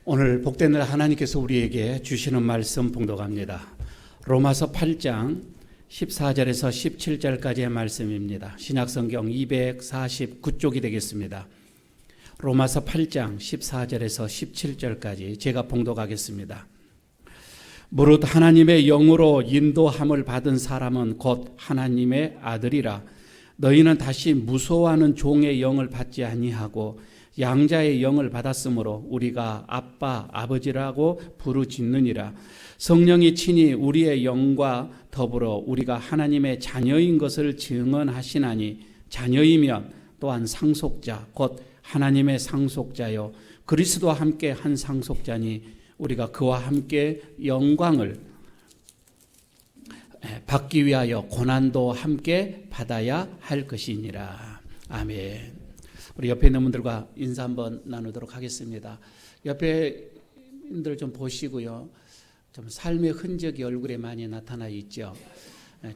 오늘 복된 날 하나님께서 우리에게 주시는 말씀 봉독합니다. 로마서 8장 14절에서 17절까지의 말씀입니다. 신약성경 249쪽이 되겠습니다. 로마서 8장 14절에서 17절까지 제가 봉독하겠습니다. 무릇 하나님의 영으로 인도함을 받은 사람은 곧 하나님의 아들이라. 너희는 다시 무서워하는 종의 영을 받지 아니하고 양자의 영을 받았으므로 우리가 아빠, 아버지라고 부르짖느니라. 성령이 친히 우리의 영과 더불어 우리가 하나님의 자녀인 것을 증언하시나니 자녀이면 또한 상속자, 곧 하나님의 상속자요 그리스도와 함께 한 상속자니 우리가 그와 함께 영광을 받기 위하여 고난도 함께 받아야 할 것이니라. 아멘. 우리 옆에 있는 분들과 인사 한번 나누도록 하겠습니다. 옆에 분들 좀 보시고요. 좀 삶의 흔적이 얼굴에 많이 나타나 있죠.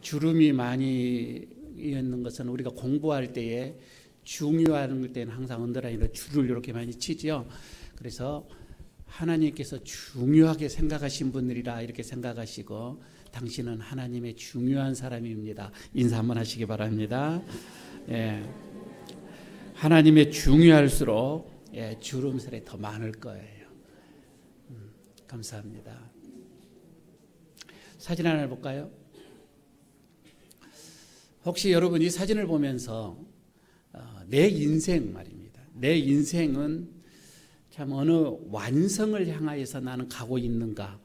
주름이 많이 있는 것은 우리가 공부할 때에 중요한 때는 항상 언더라인으로 줄을 이렇게 많이 치죠. 그래서 하나님께서 중요하게 생각하신 분들이라 이렇게 생각하시고 당신은 하나님의 중요한 사람입니다. 인사 한번 하시기 바랍니다. 예. 하나님의 중요할수록 주름살이 더 많을 거예요. 감사합니다. 사진 하나 볼까요? 혹시 여러분 이 사진을 보면서 내 인생 말입니다. 내 인생은 참 어느 완성을 향하여서 나는 가고 있는가?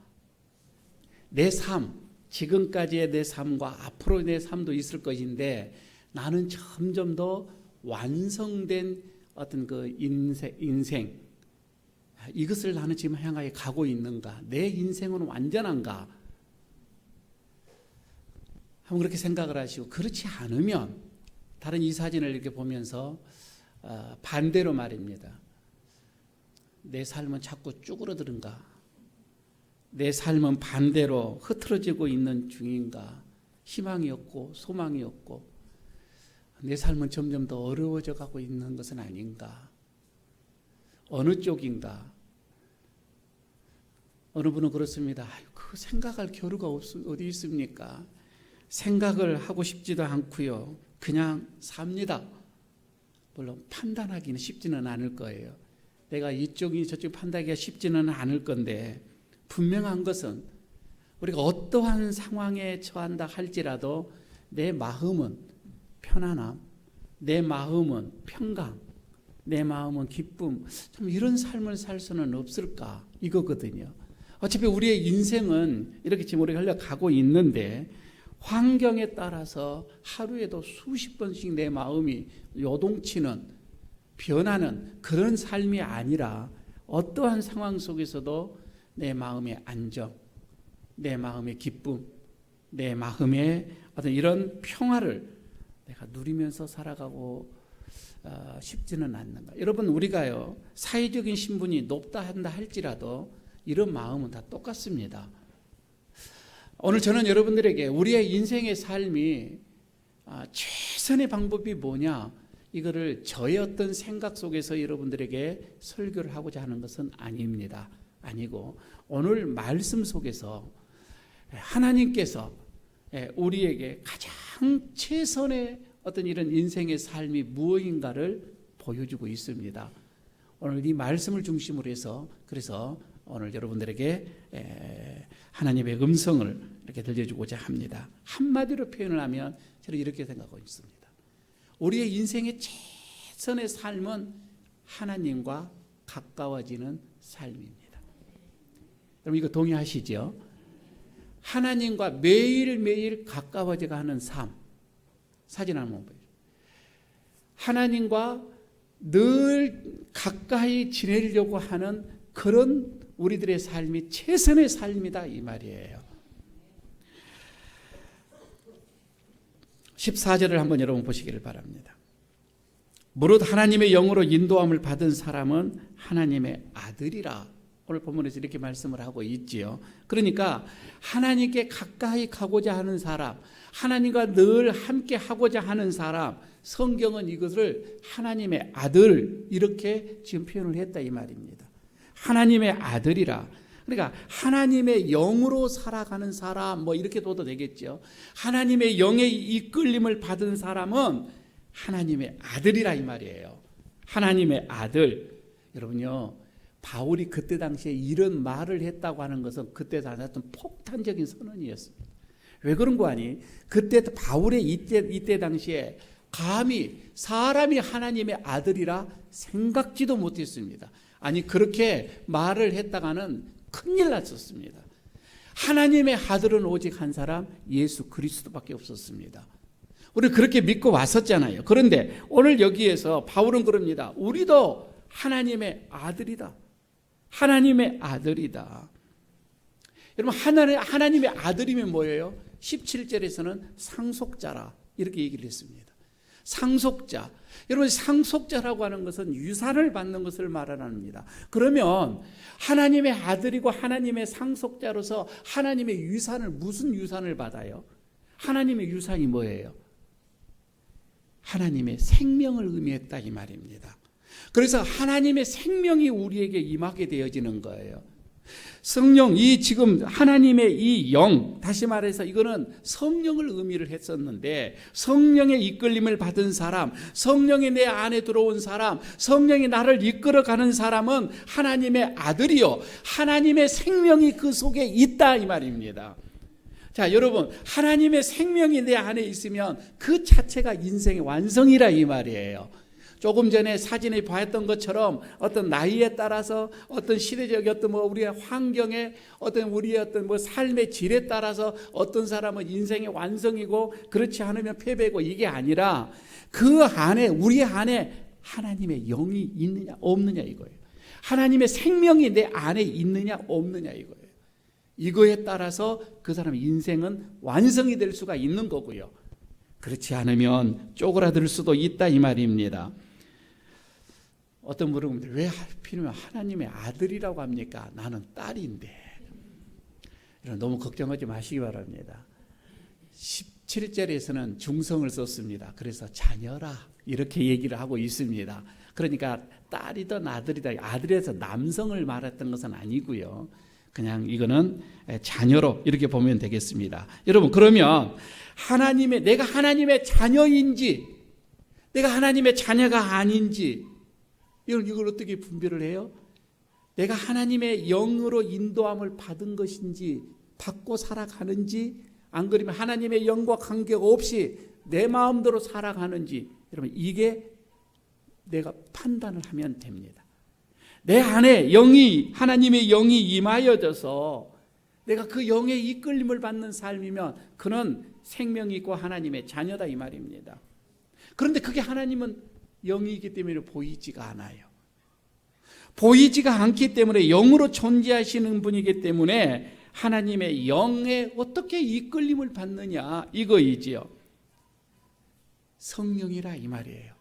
내 삶, 지금까지의 내 삶과 앞으로의 내 삶도 있을 것인데 나는 점점 더 완성된 어떤 그 인생 이것을 나는 지금 향하여 가고 있는가? 내 인생은 완전한가? 한번 그렇게 생각을 하시고 그렇지 않으면 다른 이 사진을 이렇게 보면서 반대로 말입니다. 내 삶은 자꾸 쭈그러드는가? 내 삶은 반대로 흐트러지고 있는 중인가? 희망이 없고 소망이 없고 내 삶은 점점 더 어려워져 가고 있는 것은 아닌가? 어느 쪽인가? 어느 분은 그렇습니다. 그 생각할 겨루가 어디 있습니까? 생각을 하고 싶지도 않고요. 그냥 삽니다. 물론 판단하기는 쉽지는 않을 거예요. 내가 이쪽이 저쪽 판단하기가 쉽지는 않을 건데 분명한 것은 우리가 어떠한 상황에 처한다 할지라도 내 마음은 편안함, 내 마음은 평강, 내 마음은 기쁨, 좀 이런 삶을 살 수는 없을까 이거거든요. 어차피 우리의 인생은 이렇게 지금 우리가 흘러가고 있는데 환경에 따라서 하루에도 수십 번씩 내 마음이 요동치는 변하는 그런 삶이 아니라 어떠한 상황 속에서도 내 마음의 안정, 내 마음의 기쁨, 내 마음의 어떤 이런 평화를 내가 누리면서 살아가고 싶지는 않는가. 여러분 우리가요 사회적인 신분이 높다 한다 할지라도 이런 마음은 다 똑같습니다. 오늘 저는 여러분들에게 우리의 인생의 삶이 최선의 방법이 뭐냐 이거를 저의 어떤 생각 속에서 여러분들에게 설교를 하고자 하는 것은 아닙니다. 아니고 오늘 말씀 속에서 하나님께서 우리에게 가장 최선의 어떤 이런 인생의 삶이 무엇인가를 보여주고 있습니다. 오늘 이 말씀을 중심으로 해서 그래서 오늘 여러분들에게 하나님의 음성을 이렇게 들려주고자 합니다. 한마디로 표현을 하면 저는 이렇게 생각하고 있습니다. 우리의 인생의 최선의 삶은 하나님과 가까워지는 삶입니다. 여러분 이거 동의하시죠? 하나님과 매일매일 가까워져 가는 삶. 사진 한번 보여요. 하나님과 늘 가까이 지내려고 하는 그런 우리들의 삶이 최선의 삶이다 이 말이에요. 14절을 한번 여러분 보시기를 바랍니다. 무릇 하나님의 영으로 인도함을 받은 사람은 하나님의 아들이라. 오늘 본문에서 이렇게 말씀을 하고 있지요. 그러니까 하나님께 가까이 가고자 하는 사람, 하나님과 늘 함께 하고자 하는 사람, 성경은 이것을 하나님의 아들 이렇게 지금 표현을 했다 이 말입니다. 하나님의 아들이라. 그러니까 하나님의 영으로 살아가는 사람, 뭐 이렇게 둬도 되겠죠. 하나님의 영의 이끌림을 받은 사람은 하나님의 아들이라 이 말이에요. 하나님의 아들. 여러분요, 바울이 그때 당시에 이런 말을 했다고 하는 것은 그때 당시에 폭탄적인 선언이었습니다. 왜 그런 거 아니? 그때 바울의 이때 당시에 감히 사람이 하나님의 아들이라 생각지도 못했습니다. 아니, 그렇게 말을 했다가는 큰일 났었습니다. 하나님의 아들은 오직 한 사람, 예수 그리스도밖에 없었습니다. 우리 그렇게 믿고 왔었잖아요. 그런데 오늘 여기에서 바울은 그럽니다. 우리도 하나님의 아들이다. 하나님의 아들이다. 여러분, 하나님의 아들이면 뭐예요? 17절에서는 상속자라 이렇게 얘기를 했습니다. 상속자. 여러분, 상속자라고 하는 것은 유산을 받는 것을 말합니다. 그러면 하나님의 아들이고 하나님의 상속자로서 하나님의 유산을, 무슨 유산을 받아요? 하나님의 유산이 뭐예요? 하나님의 생명을 의미했다 이 말입니다. 그래서 하나님의 생명이 우리에게 임하게 되어지는 거예요. 성령, 이 지금 하나님의 이 영, 다시 말해서 이거는 성령을 의미를 했었는데, 성령의 이끌림을 받은 사람, 성령이 내 안에 들어온 사람, 성령이 나를 이끌어가는 사람은 하나님의 아들이요, 하나님의 생명이 그 속에 있다 이 말입니다. 자, 여러분, 하나님의 생명이 내 안에 있으면 그 자체가 인생의 완성이라 이 말이에요. 조금 전에 사진에 봤던 것처럼 어떤 나이에 따라서 어떤 시대적 어떤 우리의 환경에 어떤 우리의 어떤 삶의 질에 따라서 어떤 사람은 인생의 완성이고 그렇지 않으면 패배고, 이게 아니라 그 안에, 우리 안에 하나님의 영이 있느냐 없느냐 이거예요. 하나님의 생명이 내 안에 있느냐 없느냐 이거예요. 이거에 따라서 그 사람의 인생은 완성이 될 수가 있는 거고요. 그렇지 않으면 쪼그라들 수도 있다 이 말입니다. 어떤 분은 왜 하필이면 하나님의 아들이라고 합니까? 나는 딸인데. 너무 걱정하지 마시기 바랍니다. 17절에서는 중성을 썼습니다. 그래서 자녀라 이렇게 얘기를 하고 있습니다. 그러니까 딸이든 아들이든, 아들에서 남성을 말했던 것은 아니고요. 그냥 이거는 자녀로 이렇게 보면 되겠습니다. 여러분, 그러면 내가 하나님의 자녀인지 내가 하나님의 자녀가 아닌지 이걸 어떻게 분별을 해요? 내가 하나님의 영으로 인도함을 받은 것인지, 받고 살아가는지, 안 그러면 하나님의 영과 관계가 없이 내 마음대로 살아가는지, 여러분, 이게 내가 판단을 하면 됩니다. 내 안에 하나님의 영이 임하여져서 내가 그 영의 이끌림을 받는 삶이면 그는 생명이 있고 하나님의 자녀다 이 말입니다. 그런데 그게 하나님은 영이기 때문에 보이지가 않아요. 보이지가 않기 때문에 영으로 존재하시는 분이기 때문에 하나님의 영에 어떻게 이끌림을 받느냐 이거이지요. 성령이라 이 말이에요.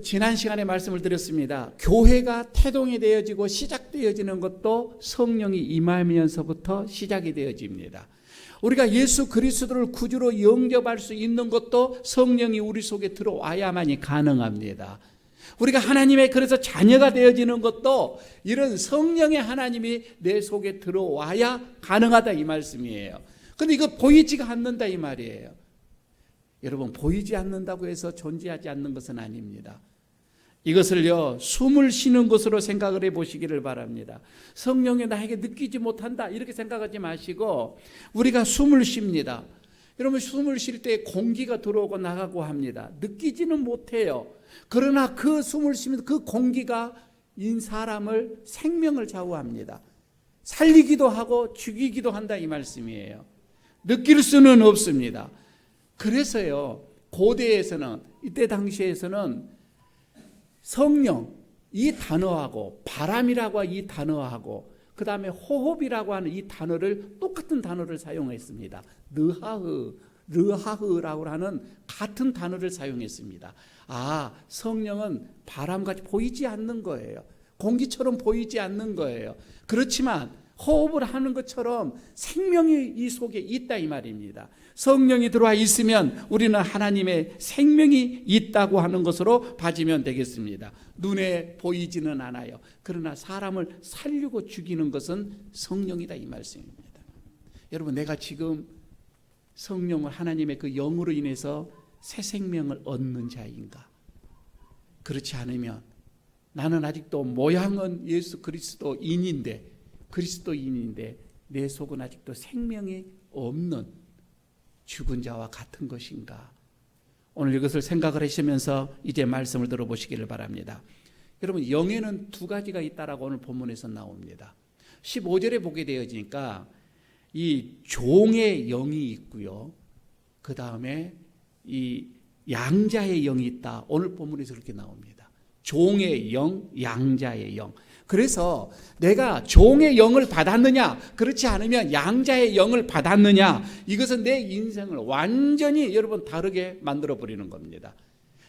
지난 시간에 말씀을 드렸습니다. 교회가 태동이 되어지고 시작되어지는 것도 성령이 임하면서부터 시작이 되어집니다. 우리가 예수 그리스도를 구주로 영접할 수 있는 것도 성령이 우리 속에 들어와야만이 가능합니다. 우리가 하나님의 그래서 자녀가 되어지는 것도 이런 성령의 하나님이 내 속에 들어와야 가능하다 이 말씀이에요. 그런데 이거 보이지가 않는다 이 말이에요. 여러분, 보이지 않는다고 해서 존재하지 않는 것은 아닙니다. 이것을요, 숨을 쉬는 것으로 생각을 해보시기를 바랍니다. 성령이 나에게 느끼지 못한다 이렇게 생각하지 마시고, 우리가 숨을 쉽니다. 여러분, 숨을 쉴 때 공기가 들어오고 나가고 합니다. 느끼지는 못해요. 그러나 그 숨을 쉬면서 그 공기가 사람을 생명을 좌우합니다. 살리기도 하고 죽이기도 한다 이 말씀이에요. 느낄 수는 없습니다. 그래서요, 고대에서는, 이때 당시에서는 성령 이 단어하고 바람이라고 이 단어하고 그 다음에 호흡이라고 하는 이 단어를, 똑같은 단어를 사용했습니다. 르하흐라고 하는 같은 단어를 사용했습니다. 성령은 바람같이 보이지 않는 거예요. 공기처럼 보이지 않는 거예요. 그렇지만 호흡을 하는 것처럼 생명이 이 속에 있다 이 말입니다. 성령이 들어와 있으면 우리는 하나님의 생명이 있다고 하는 것으로 봐지면 되겠습니다. 눈에 보이지는 않아요. 그러나 사람을 살리고 죽이는 것은 성령이다 이 말씀입니다. 여러분, 내가 지금 성령을 하나님의 그 영으로 인해서 새 생명을 얻는 자인가? 그렇지 않으면 나는 아직도 모양은 예수 그리스도인인데 내 속은 아직도 생명이 없는 죽은 자와 같은 것인가? 오늘 이것을 생각을 하시면서 이제 말씀을 들어보시기를 바랍니다. 여러분, 영에는 두 가지가 있다라고 오늘 본문에서 나옵니다. 15절에 보게 되어지니까 이 종의 영이 있고요, 그 다음에 이 양자의 영이 있다. 오늘 본문에서 그렇게 나옵니다. 종의 영, 양자의 영. 그래서 내가 종의 영을 받았느냐, 그렇지 않으면 양자의 영을 받았느냐, 이것은 내 인생을 완전히 여러분 다르게 만들어 버리는 겁니다.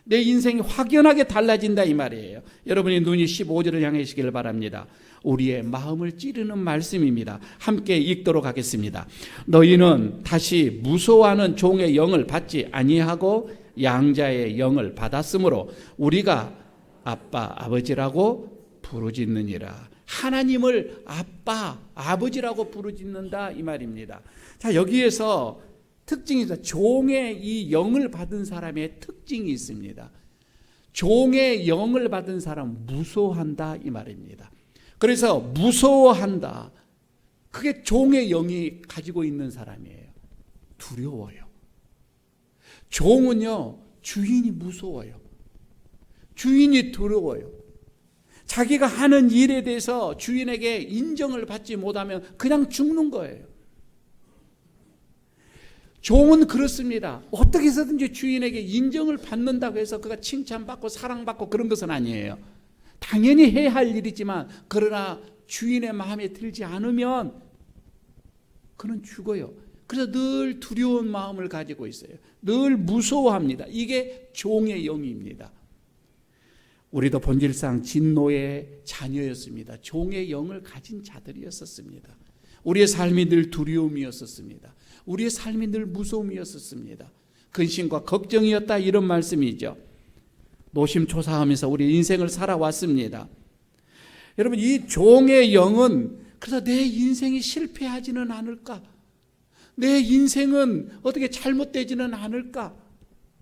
내 인생이 확연하게 달라진다 이 말이에요. 여러분이 눈이 15절을 향하시기를 바랍니다. 우리의 마음을 찌르는 말씀입니다. 함께 읽도록 하겠습니다. 너희는 다시 무서워하는 종의 영을 받지 아니하고 양자의 영을 받았으므로 우리가 아빠, 아버지라고 부르짖느니라. 하나님을 아빠, 아버지라고 부르짖는다 이 말입니다. 자, 여기에서 특징이 있어요. 종의 이 영을 받은 사람의 특징이 있습니다. 종의 영을 받은 사람 무서워한다 이 말입니다. 그래서 무서워한다. 그게 종의 영이 가지고 있는 사람이에요. 두려워요. 종은요, 주인이 무서워요. 주인이 두려워요. 자기가 하는 일에 대해서 주인에게 인정을 받지 못하면 그냥 죽는 거예요. 종은 그렇습니다. 어떻게 해서든지 주인에게 인정을 받는다고 해서 그가 칭찬받고 사랑받고 그런 것은 아니에요. 당연히 해야 할 일이지만, 그러나 주인의 마음에 들지 않으면 그는 죽어요. 그래서 늘 두려운 마음을 가지고 있어요. 늘 무서워합니다. 이게 종의 영입니다. 우리도 본질상 진노의 자녀였습니다. 종의 영을 가진 자들이었습니다. 우리의 삶이 늘 두려움이었습니다. 우리의 삶이 늘 무서움이었습니다. 근심과 걱정이었다 이런 말씀이죠. 노심초사하면서 우리 인생을 살아왔습니다. 여러분, 이 종의 영은 그래서 내 인생이 실패하지는 않을까? 내 인생은 어떻게 잘못되지는 않을까?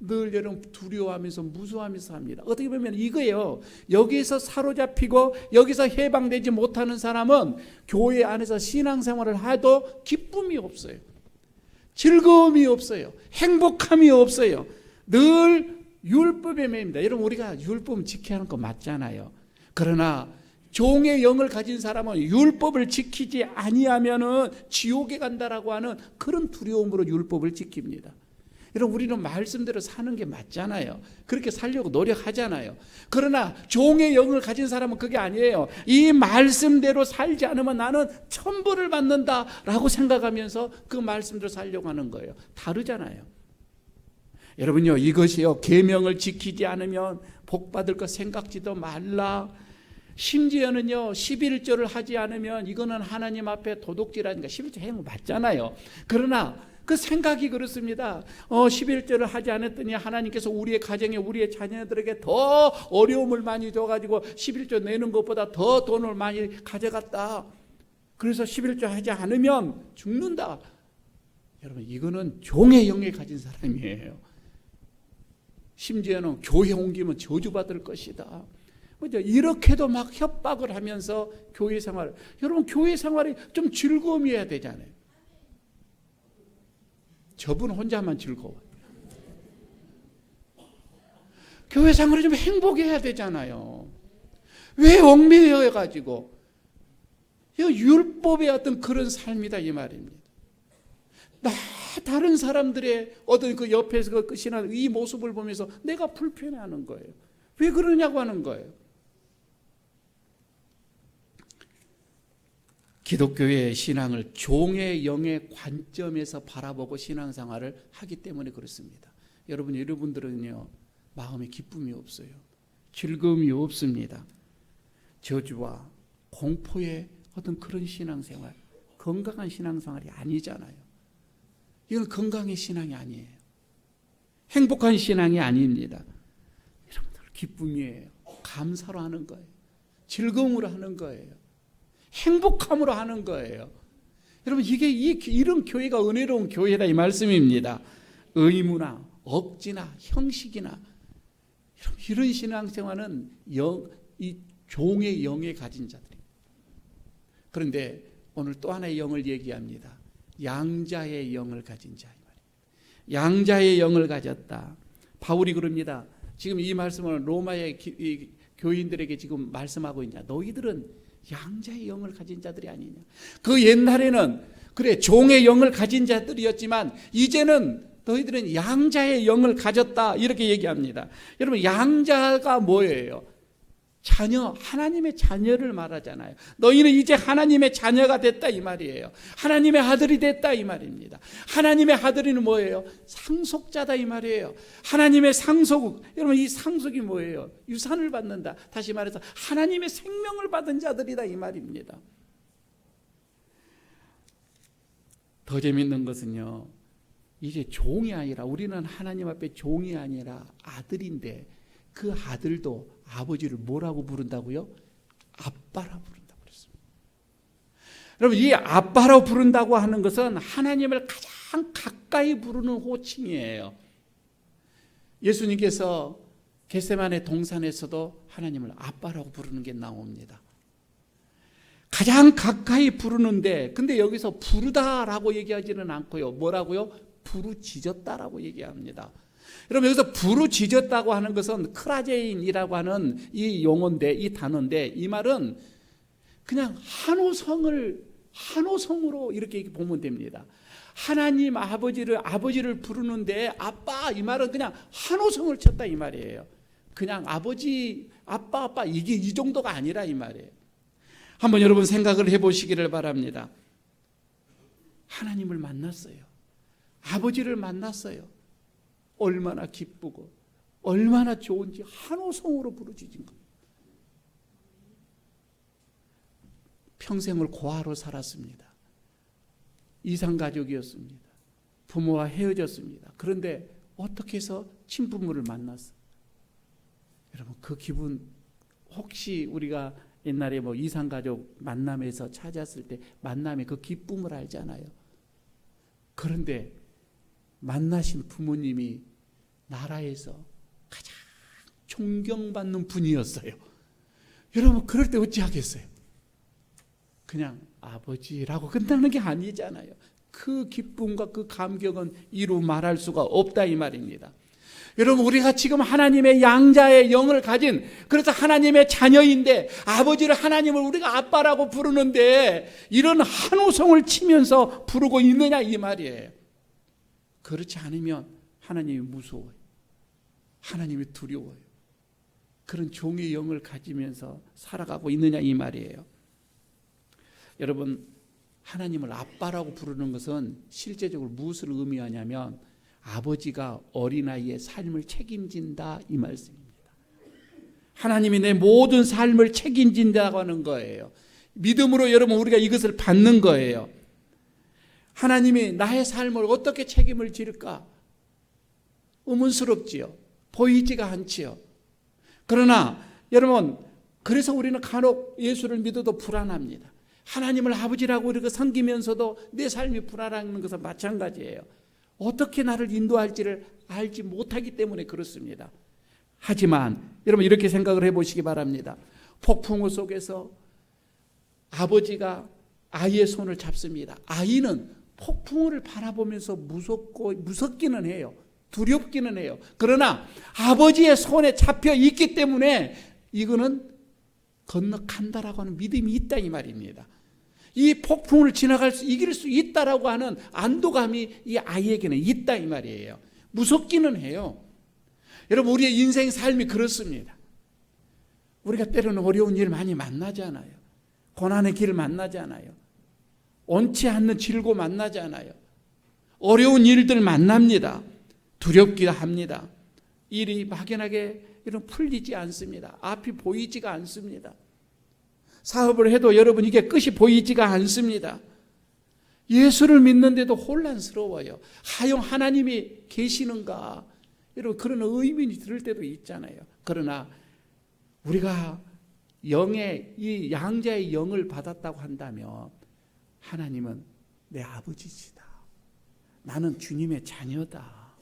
늘 여러분 두려워하면서 무서워하면서 합니다. 어떻게 보면 이거예요. 여기서 사로잡히고 여기서 해방되지 못하는 사람은 교회 안에서 신앙생활을 해도 기쁨이 없어요. 즐거움이 없어요. 행복함이 없어요. 늘 율법에 매입니다. 여러분, 우리가 율법 지켜야 하는 거 맞잖아요. 그러나 종의 영을 가진 사람은 율법을 지키지 아니하면은 지옥에 간다라고 하는 그런 두려움으로 율법을 지킵니다. 여러분, 우리는 말씀대로 사는 게 맞잖아요. 그렇게 살려고 노력하잖아요. 그러나 종의 영을 가진 사람은 그게 아니에요. 이 말씀대로 살지 않으면 나는 천벌을 받는다라고 생각하면서 그 말씀대로 살려고 하는 거예요. 다르잖아요. 여러분요, 이것이요, 계명을 지키지 않으면 복 받을 거 생각지도 말라. 심지어는요, 11조를 하지 않으면 이거는 하나님 앞에 도둑질하니까 11조 행위 맞잖아요. 그러나 그 생각이 그렇습니다. 11조를 하지 않았더니 하나님께서 우리의 가정에 우리의 자녀들에게 더 어려움을 많이 줘가지고 11조 내는 것보다 더 돈을 많이 가져갔다. 그래서 11조 하지 않으면 죽는다. 여러분, 이거는 종의 영에 가진 사람이에요. 심지어는 교회 옮기면 저주받을 것이다. 그죠? 이렇게도 막 협박을 하면서 교회 생활. 여러분, 교회 생활이 좀 즐거움이어야 되잖아요. 저분 혼자만 즐거워요. 교회 생활이 좀 행복해야 되잖아요. 왜 얽매여가지고 율법의 어떤 그런 삶이다 이 말입니다. 다른 사람들의 어떤 그 옆에서 그 신앙 이 모습을 보면서 내가 불편해하는 거예요. 왜 그러냐고 하는 거예요. 기독교의 신앙을 종의 영의 관점에서 바라보고 신앙생활을 하기 때문에 그렇습니다. 여러분들은요, 마음에 기쁨이 없어요. 즐거움이 없습니다. 저주와 공포의 어떤 그런 신앙생활, 건강한 신앙생활이 아니잖아요. 이건 건강의 신앙이 아니에요. 행복한 신앙이 아닙니다. 여러분들 기쁨이에요. 감사로 하는 거예요. 즐거움으로 하는 거예요. 행복함으로 하는 거예요. 여러분 이게 이런 교회가 은혜로운 교회다 이 말씀입니다. 의무나 억지나 형식이나 이런 신앙생활은 이 종의 영에 가진 자들입니다. 그런데 오늘 또 하나의 영을 얘기합니다. 양자의 영을 가진 자. 양자의 영을 가졌다. 바울이 그럽니다. 지금 이 말씀을 로마의 교인들에게 지금 말씀하고 있냐. 너희들은 양자의 영을 가진 자들이 아니냐. 그 옛날에는 그래 종의 영을 가진 자들이었지만 이제는 너희들은 양자의 영을 가졌다 이렇게 얘기합니다. 여러분 양자가 뭐예요? 자녀, 하나님의 자녀를 말하잖아요. 너희는 이제 하나님의 자녀가 됐다 이 말이에요. 하나님의 아들이 됐다 이 말입니다. 하나님의 아들이는 뭐예요? 상속자다 이 말이에요. 하나님의 상속, 여러분 이 상속이 뭐예요? 유산을 받는다. 다시 말해서 하나님의 생명을 받은 자들이다 이 말입니다. 더 재밌는 것은요, 이제 종이 아니라, 우리는 하나님 앞에 종이 아니라 아들인데 그 아들도 아버지를 뭐라고 부른다고요? 아빠라고 부른다고 그랬습니다. 여러분 이 아빠라고 부른다고 하는 것은 하나님을 가장 가까이 부르는 호칭이에요. 예수님께서 겟세마네 동산에서도 하나님을 아빠라고 부르는 게 나옵니다. 가장 가까이 부르는데, 근데 여기서 부르다라고 얘기하지는 않고요. 뭐라고요? 부르짖었다라고 얘기합니다. 여러분 여기서 부르짖었다고 하는 것은 크라제인이라고 하는 이 용어인데, 이 단어인데, 이 말은 그냥 한호성으로 이렇게 보면 됩니다. 하나님 아버지를 부르는데 아빠 이 말은 그냥 한호성을 쳤다 이 말이에요. 그냥 아버지 아빠 이게 이 정도가 아니라 이 말이에요. 한번 여러분 생각을 해보시기를 바랍니다. 하나님을 만났어요. 아버지를 만났어요. 얼마나 기쁘고 얼마나 좋은지 한호성으로 부르짖은 겁니다. 평생을 고아로 살았습니다. 이상가족이었습니다. 부모와 헤어졌습니다. 그런데 어떻게 해서 친부모를 만났어요? 여러분 그 기분, 혹시 우리가 옛날에 뭐 이상가족 만남에서 찾았을 때 만남의 그 기쁨을 알잖아요. 그런데 만나신 부모님이 나라에서 가장 존경받는 분이었어요. 여러분 그럴 때 어찌하겠어요? 그냥 아버지라고 끝나는 게 아니잖아요. 그 기쁨과 그 감격은 이루 말할 수가 없다 이 말입니다. 여러분 우리가 지금 하나님의 양자의 영을 가진, 그래서 하나님의 자녀인데 아버지를, 하나님을 우리가 아빠라고 부르는데 이런 한호성을 치면서 부르고 있느냐 이 말이에요. 그렇지 않으면 하나님이 무서워요. 하나님이 두려워요. 그런 종의 영을 가지면서 살아가고 있느냐 이 말이에요. 여러분 하나님을 아빠라고 부르는 것은 실제적으로 무엇을 의미하냐면 아버지가 어린아이의 삶을 책임진다 이 말씀입니다. 하나님이 내 모든 삶을 책임진다고 하는 거예요. 믿음으로 여러분 우리가 이것을 받는 거예요. 하나님이 나의 삶을 어떻게 책임을 질까? 의문스럽지요. 보이지가 않지요. 그러나 여러분 그래서 우리는 간혹 예수를 믿어도 불안합니다. 하나님을 아버지라고 우리가 섬기면서도 내 삶이 불안한 것은 마찬가지예요. 어떻게 나를 인도할지를 알지 못하기 때문에 그렇습니다. 하지만 여러분 이렇게 생각을 해보시기 바랍니다. 폭풍우 속에서 아버지가 아이의 손을 잡습니다. 아이는 폭풍우를 바라보면서 무섭기는 해요. 두렵기는 해요. 그러나 아버지의 손에 잡혀 있기 때문에 이거는 건너간다라고 하는 믿음이 있다 이 말입니다. 이 폭풍을 이길 수 있다라고 하는 안도감이 이 아이에게는 있다 이 말이에요. 무섭기는 해요. 여러분 우리의 인생 삶이 그렇습니다. 우리가 때로는 어려운 일 많이 만나잖아요. 고난의 길을 만나잖아요. 원치 않는 질고 만나잖아요. 어려운 일들 만납니다. 두렵기도 합니다. 일이 막연하게 풀리지 않습니다. 앞이 보이지가 않습니다. 사업을 해도 여러분 이게 끝이 보이지가 않습니다. 예수를 믿는데도 혼란스러워요. 하용 하나님이 계시는가? 여러분 그런 의문이 들 때도 있잖아요. 그러나 우리가 영의 이 양자의 영을 받았다고 한다면 하나님은 내 아버지시다. 나는 주님의 자녀다.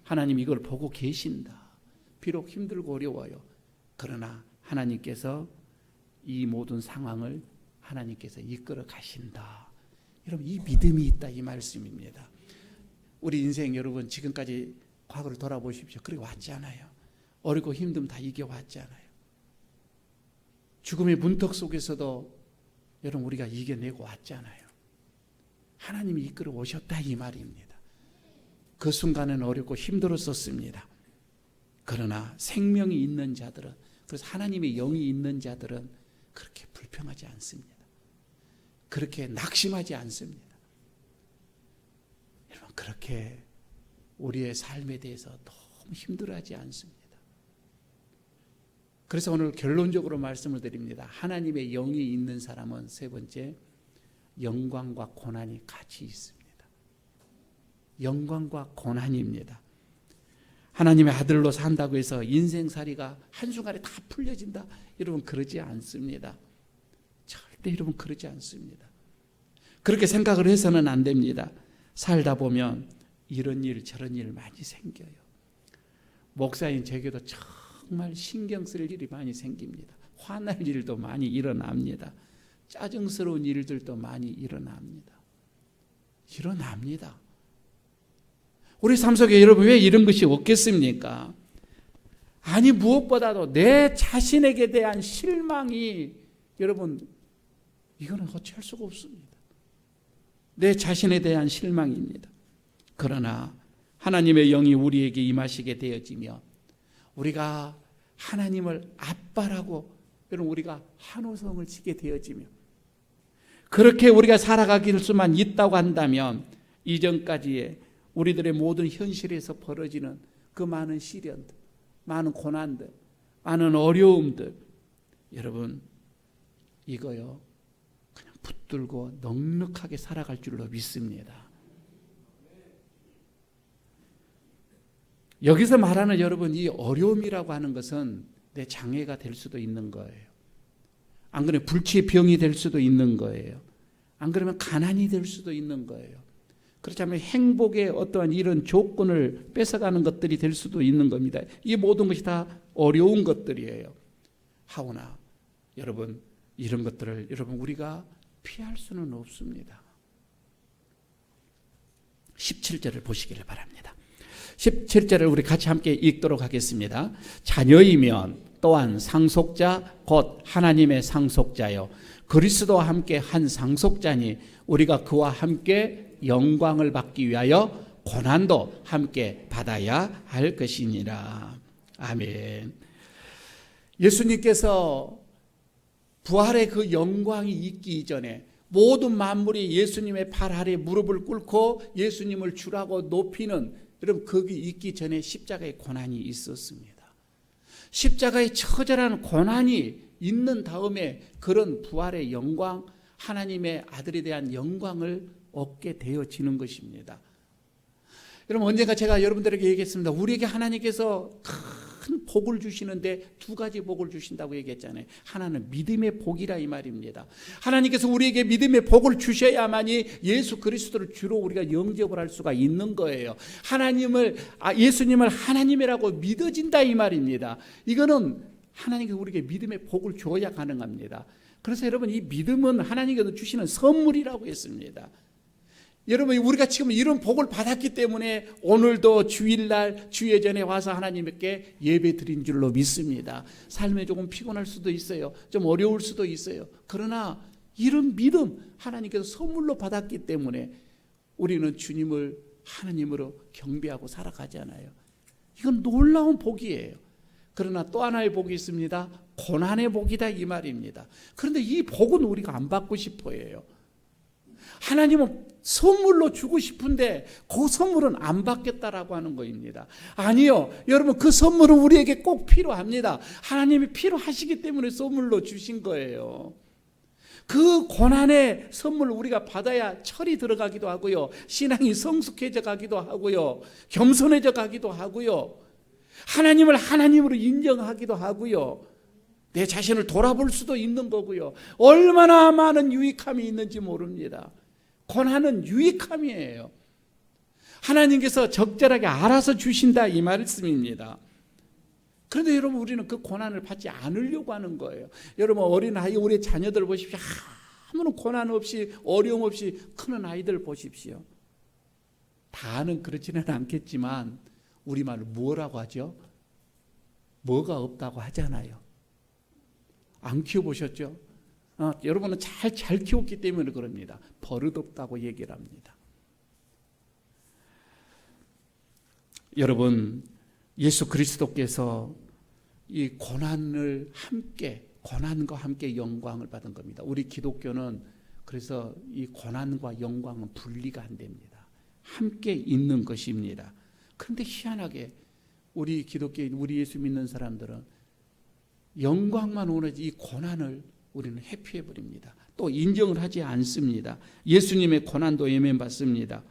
하나님 이걸 보고 계신다. 비록 힘들고 어려워요. 그러나 하나님께서 이 모든 상황을 하나님께서 이끌어 가신다. 여러분 이 믿음이 있다 이 말씀입니다. 우리 인생 여러분 지금까지 과거를 돌아보십시오. 그렇게 왔잖아요. 어렵고 힘듦 다 이겨왔잖아요. 죽음의 문턱 속에서도 여러분 우리가 이겨내고 왔잖아요. 하나님이 이끌어 오셨다 이 말입니다. 그 순간은 어렵고 힘들었었습니다. 그러나 생명이 있는 자들은, 그래서 하나님의 영이 있는 자들은 그렇게 불평하지 않습니다. 그렇게 낙심하지 않습니다. 여러분 그렇게 우리의 삶에 대해서 너무 힘들어하지 않습니다. 그래서 오늘 결론적으로 말씀을 드립니다. 하나님의 영이 있는 사람은 세 번째, 영광과 고난이 같이 있습니다. 영광과 고난입니다. 하나님의 아들로 산다고 해서 인생살이가 한순간에 다 풀려진다. 여러분 그러지 않습니다. 절대 여러분 그러지 않습니다. 그렇게 생각을 해서는 안 됩니다. 살다 보면 이런 일 저런 일 많이 생겨요. 목사인 제게도 정말 신경 쓸 일이 많이 생깁니다. 화날 일도 많이 일어납니다. 짜증스러운 일들도 많이 일어납니다. 우리 삶 속에 여러분 왜 이런 것이 없겠습니까? 아니 무엇보다도 내 자신에게 대한 실망이 여러분 이거는 어찌할 수가 없습니다. 내 자신에 대한 실망입니다. 그러나 하나님의 영이 우리에게 임하시게 되어지며 우리가 하나님을 아빠라고 여러분 우리가 환호성을 치게 되어지며 그렇게 우리가 살아가길 수만 있다고 한다면 이전까지의 우리들의 모든 현실에서 벌어지는 그 많은 시련들, 많은 고난들, 많은 어려움들 여러분 이거요 그냥 붙들고 넉넉하게 살아갈 줄로 믿습니다. 여기서 말하는 여러분 이 어려움이라고 하는 것은 내 장애가 될 수도 있는 거예요. 안 그러면 불치의 병이 될 수도 있는 거예요. 안 그러면 가난이 될 수도 있는 거예요. 그렇다면 행복의 어떠한 이런 조건을 뺏어가는 것들이 될 수도 있는 겁니다. 이 모든 것이 다 어려운 것들이에요. 하오나 여러분 이런 것들을 여러분 우리가 피할 수는 없습니다. 17절을 보시기를 바랍니다. 17절을 우리 같이 함께 읽도록 하겠습니다. 자녀이면 또한 상속자 곧 하나님의 상속자요 그리스도와 함께 한 상속자니 우리가 그와 함께 영광을 받기 위하여 고난도 함께 받아야 할 것이니라. 아멘. 예수님께서 부활의 그 영광이 있기 이전에 모든 만물이 예수님의 발 아래 무릎을 꿇고 예수님을 주라고 높이는 여러분 거기 있기 전에 십자가의 고난이 있었습니다. 십자가의 처절한 고난이 있는 다음에 그런 부활의 영광, 하나님의 아들에 대한 영광을 얻게 되어지는 것입니다. 여러분 언젠가 제가 여러분들에게 얘기했습니다. 우리에게 하나님께서 큰 복을 주시는데 두 가지 복을 주신다고 얘기했잖아요. 하나는 믿음의 복이라 이 말입니다. 하나님께서 우리에게 믿음의 복을 주셔야만이 예수 그리스도를 주로 우리가 영접을 할 수가 있는 거예요. 예수님을 하나님이라고 믿어진다 이 말입니다. 이거는 하나님께서 우리에게 믿음의 복을 줘야 가능합니다. 그래서 여러분 이 믿음은 하나님께서 주시는 선물이라고 했습니다. 여러분 우리가 지금 이런 복을 받았기 때문에 오늘도 주일날 주예전에 와서 하나님께 예배 드린 줄로 믿습니다. 삶에 조금 피곤할 수도 있어요. 좀 어려울 수도 있어요. 그러나 이런 믿음 하나님께서 선물로 받았기 때문에 우리는 주님을 하나님으로 경배하고 살아가잖아요. 이건 놀라운 복이에요. 그러나 또 하나의 복이 있습니다. 고난의 복이다 이 말입니다. 그런데 이 복은 우리가 안 받고 싶어 해요. 하나님은 선물로 주고 싶은데 그 선물은 안 받겠다라고 하는 것입니다. 아니요. 여러분 그 선물은 우리에게 꼭 필요합니다. 하나님이 필요하시기 때문에 선물로 주신 거예요. 그 고난의 선물을 우리가 받아야 철이 들어가기도 하고요, 신앙이 성숙해져 가기도 하고요, 겸손해져 가기도 하고요, 하나님을 하나님으로 인정하기도 하고요, 내 자신을 돌아볼 수도 있는 거고요. 얼마나 많은 유익함이 있는지 모릅니다. 고난은 유익함이에요. 하나님께서 적절하게 알아서 주신다 이 말씀입니다. 그런데 여러분, 우리는 그 고난을 받지 않으려고 하는 거예요. 여러분, 어린아이 우리 자녀들 보십시오. 아무런 고난 없이 어려움 없이 크는 아이들 보십시오. 다는 그렇지는 않겠지만 우리말로 뭐라고 하죠? 뭐가 없다고 하잖아요. 안 키워보셨죠? 여러분은 잘 키웠기 때문에 그럽니다. 버릇없다고 얘기를 합니다. 여러분, 예수 그리스도께서 이 고난과 함께 영광을 받은 겁니다. 우리 기독교는 그래서 이 고난과 영광은 분리가 안 됩니다. 함께 있는 것입니다. 그런데 희한하게 우리 기독교인, 우리 예수 믿는 사람들은 영광만 원하지 이 고난을 우리는 회피해버립니다. 또 인정을 하지 않습니다. 예수님의 고난도 예면받습니다.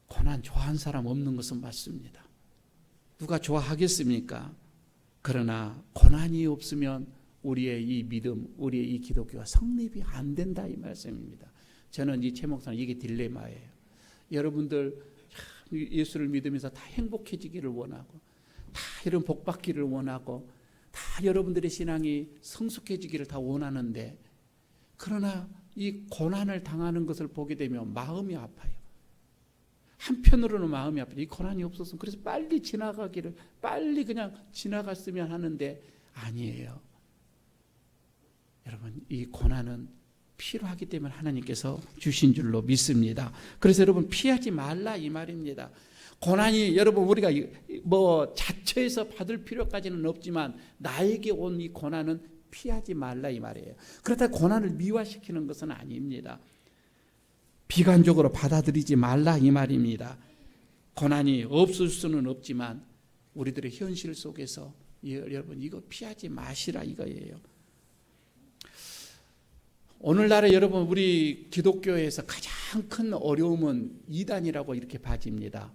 고난 좋아하는 사람 없는 것은 맞습니다. 누가 좋아하겠습니까? 그러나 고난이 없으면 우리의 이 믿음, 우리의 이 기독교가 성립이 안 된다 이 말씀입니다. 저는 이 최 목사님 이게 딜레마예요. 여러분들 예수를 믿으면서 다 행복해지기를 원하고, 다 이런 복 받기를 원하고, 다 여러분들의 신앙이 성숙해지기를 다 원하는데, 그러나 이 고난을 당하는 것을 보게 되면 마음이 아파요. 한편으로는 마음이 아파요. 이 고난이 없었으면, 그래서 빨리 지나가기를, 빨리 그냥 지나갔으면 하는데 아니에요. 여러분, 이 고난은 필요하기 때문에 하나님께서 주신 줄로 믿습니다. 그래서 여러분, 피하지 말라 이 말입니다. 고난이 여러분 우리가 뭐 자처해서 받을 필요까지는 없지만 나에게 온 이 고난은 피하지 말라 이 말이에요. 그렇다고 고난을 미화시키는 것은 아닙니다. 비관적으로 받아들이지 말라 이 말입니다. 고난이 없을 수는 없지만 우리들의 현실 속에서 여러분 이거 피하지 마시라 이거예요. 오늘날에 여러분 우리 기독교에서 가장 큰 어려움은 이단이라고 이렇게 봐집니다.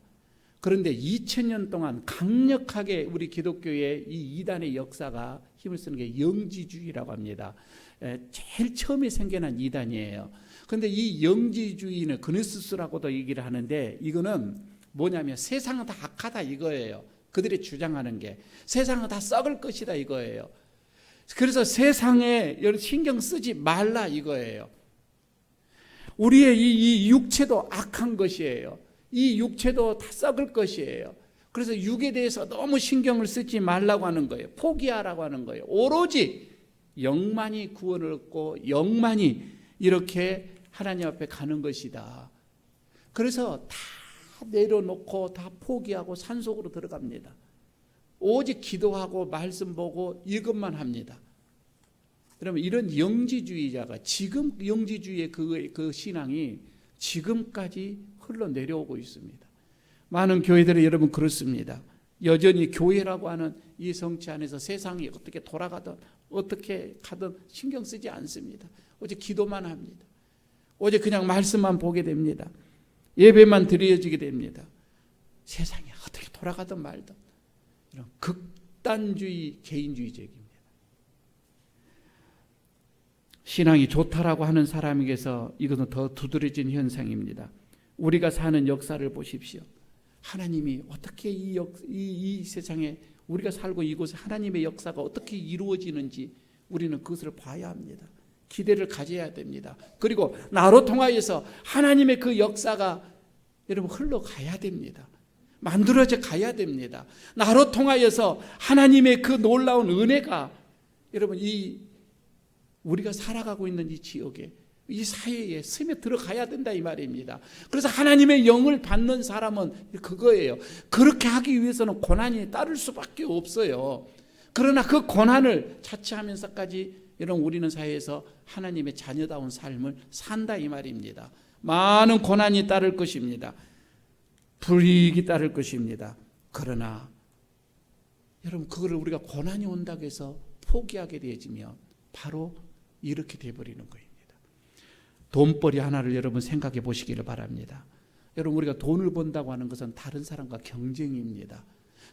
그런데 2000년 동안 강력하게 우리 기독교의 이 이단의 역사가 힘을 쓰는 게 영지주의라고 합니다. 제일 처음에 생겨난 이단이에요. 그런데 이 영지주의는 그노시스라고도 얘기를 하는데, 이거는 뭐냐면 세상은 다 악하다 이거예요. 그들이 주장하는 게 세상은 다 썩을 것이다 이거예요. 그래서 세상에 신경 쓰지 말라 이거예요. 우리의 이 육체도 악한 것이에요. 이 육체도 다 썩을 것이에요. 그래서 육에 대해서 너무 신경을 쓰지 말라고 하는 거예요. 포기하라고 하는 거예요. 오로지 영만이 구원을 얻고 영만이 이렇게 하나님 앞에 가는 것이다. 그래서 다 내려놓고 다 포기하고 산속으로 들어갑니다. 오직 기도하고 말씀 보고 이것만 합니다. 그러면 이런 영지주의자가 지금 영지주의의 그 신앙이 지금까지 흘러내려오고 있습니다. 많은 교회들이 여러분 그렇습니다. 여전히 교회라고 하는 이 성체 안에서 세상이 어떻게 돌아가든 어떻게 가든 신경 쓰지 않습니다. 오직 기도만 합니다. 오직 그냥 말씀만 보게 됩니다. 예배만 드려지게 됩니다. 세상이 어떻게 돌아가든 말든 이런 극단주의 개인주의적입니다. 신앙이 좋다라고 하는 사람에게서 이것은 더 두드러진 현상입니다. 우리가 사는 역사를 보십시오. 하나님이 어떻게 이 세상에 우리가 살고 이곳에 하나님의 역사가 어떻게 이루어지는지 우리는 그것을 봐야 합니다. 기대를 가져야 됩니다. 그리고 나로 통하여서 하나님의 그 역사가 여러분 흘러가야 됩니다. 만들어져 가야 됩니다. 나로 통하여서 하나님의 그 놀라운 은혜가 여러분 우리가 살아가고 있는 이 지역에 이 사회에 스며 들어가야 된다 이 말입니다. 그래서 하나님의 영을 받는 사람은 그거예요. 그렇게 하기 위해서는 고난이 따를 수밖에 없어요. 그러나 그 고난을 자처하면서까지 여러분 우리는 사회에서 하나님의 자녀다운 삶을 산다 이 말입니다. 많은 고난이 따를 것입니다. 불이익이 따를 것입니다. 그러나 여러분 그거를 우리가 고난이 온다고 해서 포기하게 되어지면 바로 이렇게 돼버리는 겁니다. 돈벌이 하나를 여러분 생각해 보시기를 바랍니다. 여러분, 우리가 돈을 번다고 하는 것은 다른 사람과 경쟁입니다.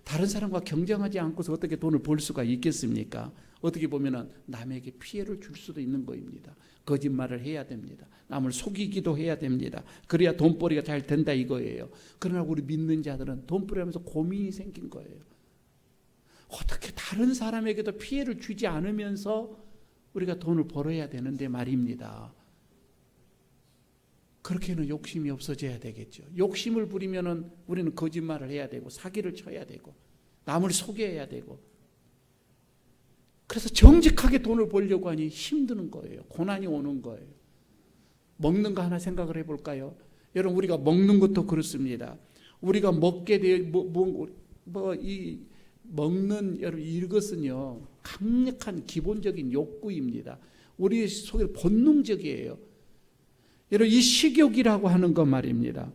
다른 사람과 경쟁하지 않고서 어떻게 돈을 벌 수가 있겠습니까? 어떻게 보면 남에게 피해를 줄 수도 있는 것입니다. 거짓말을 해야 됩니다. 남을 속이기도 해야 됩니다. 그래야 돈벌이가 잘 된다 이거예요. 그러나 우리 믿는 자들은 돈벌이하면서 고민이 생긴 거예요. 어떻게 다른 사람에게도 피해를 주지 않으면서 우리가 돈을 벌어야 되는데 말입니다. 그렇게는 욕심이 없어져야 되겠죠. 욕심을 부리면은 우리는 거짓말을 해야 되고 사기를 쳐야 되고 남을 속여야 되고, 그래서 정직하게 돈을 벌려고 하니 힘드는 거예요. 고난이 오는 거예요. 먹는 거 하나 생각을 해볼까요? 여러분, 우리가 먹는 것도 그렇습니다. 우리가 먹게 돼 이 먹는 여러분 이것은요 강력한 기본적인 욕구입니다. 우리 속에 본능적이에요. 여러분, 이 식욕이라고 하는 것 말입니다.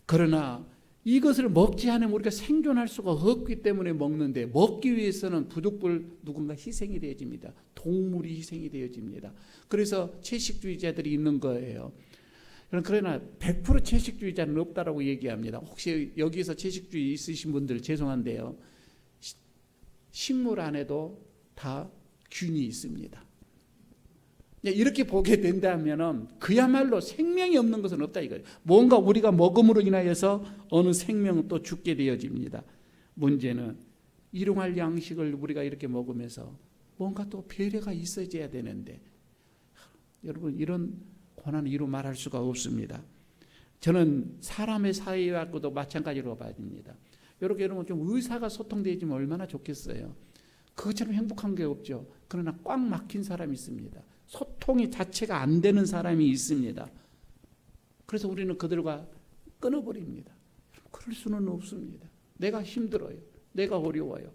그러나 이것을 먹지 않으면 우리가 생존할 수가 없기 때문에 먹는데, 먹기 위해서는 부득불 누군가 희생이 되어집니다. 동물이 희생이 되어집니다. 그래서 채식주의자들이 있는 거예요. 그러나 100% 채식주의자는 없다라고 얘기합니다. 혹시 여기서 채식주의 있으신 분들 죄송한데요, 식물 안에도 다 균이 있습니다. 이렇게 보게 된다면 그야말로 생명이 없는 것은 없다 이거예요. 뭔가 우리가 먹음으로 인하여서 어느 생명은 또 죽게 되어집니다. 문제는 일용할 양식을 우리가 이렇게 먹으면서 뭔가 또 배려가 있어져야 되는데, 여러분, 이런 고난은 이루 말할 수가 없습니다. 저는 사람의 사이와도 마찬가지로 봐집니다. 여러분 좀 의사가 소통되어지면 얼마나 좋겠어요. 그것처럼 행복한 게 없죠. 그러나 꽉 막힌 사람이 있습니다. 소통이 자체가 안 되는 사람이 있습니다. 그래서 우리는 그들과 끊어버립니다. 그럴 수는 없습니다. 내가 힘들어요. 내가 어려워요.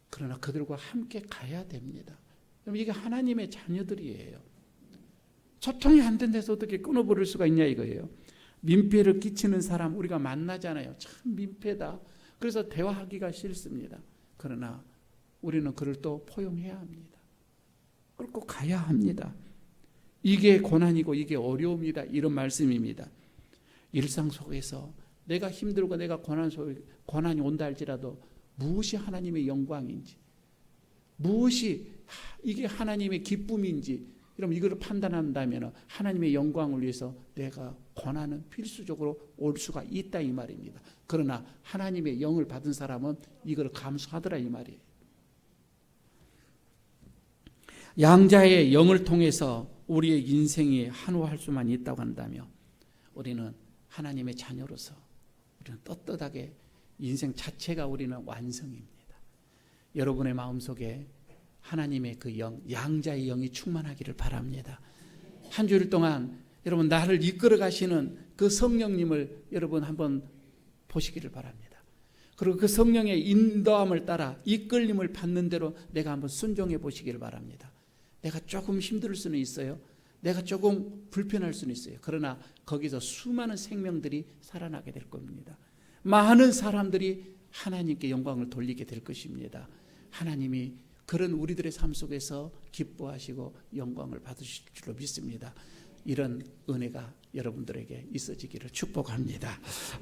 그러나 그들과 함께 가야 됩니다. 이게 하나님의 자녀들이에요. 소통이 안 된 데서 어떻게 끊어버릴 수가 있냐 이거예요. 민폐를 끼치는 사람 우리가 만나잖아요. 참 민폐다. 그래서 대화하기가 싫습니다. 그러나 우리는 그를 또 포용해야 합니다. 끌고 가야 합니다. 이게 고난이고 이게 어려움이다, 이런 말씀입니다. 일상 속에서 내가 힘들고 내가 고난이 온다 할지라도 무엇이 하나님의 영광인지, 무엇이 이게 하나님의 기쁨인지, 그럼 이걸 판단한다면 하나님의 영광을 위해서 내가 고난은 필수적으로 올 수가 있다 이 말입니다. 그러나 하나님의 영을 받은 사람은 이걸 감수하더라 이 말이에요. 양자의 영을 통해서 우리의 인생이 한우할 수만 있다고 한다면 우리는 하나님의 자녀로서 우리는 떳떳하게 인생 자체가 우리는 완성입니다. 여러분의 마음속에 하나님의 그 영, 양자의 영이 충만하기를 바랍니다. 한 주일 동안 여러분 나를 이끌어 가시는 그 성령님을 여러분 한번 보시기를 바랍니다. 그리고 그 성령의 인도함을 따라 이끌림을 받는 대로 내가 한번 순종해 보시기를 바랍니다. 내가 조금 힘들 수는 있어요. 내가 조금 불편할 수는 있어요. 그러나 거기서 수많은 생명들이 살아나게 될 겁니다. 많은 사람들이 하나님께 영광을 돌리게 될 것입니다. 하나님이 그런 우리들의 삶 속에서 기뻐하시고 영광을 받으실 줄로 믿습니다. 이런 은혜가 여러분들에게 있어지기를 축복합니다.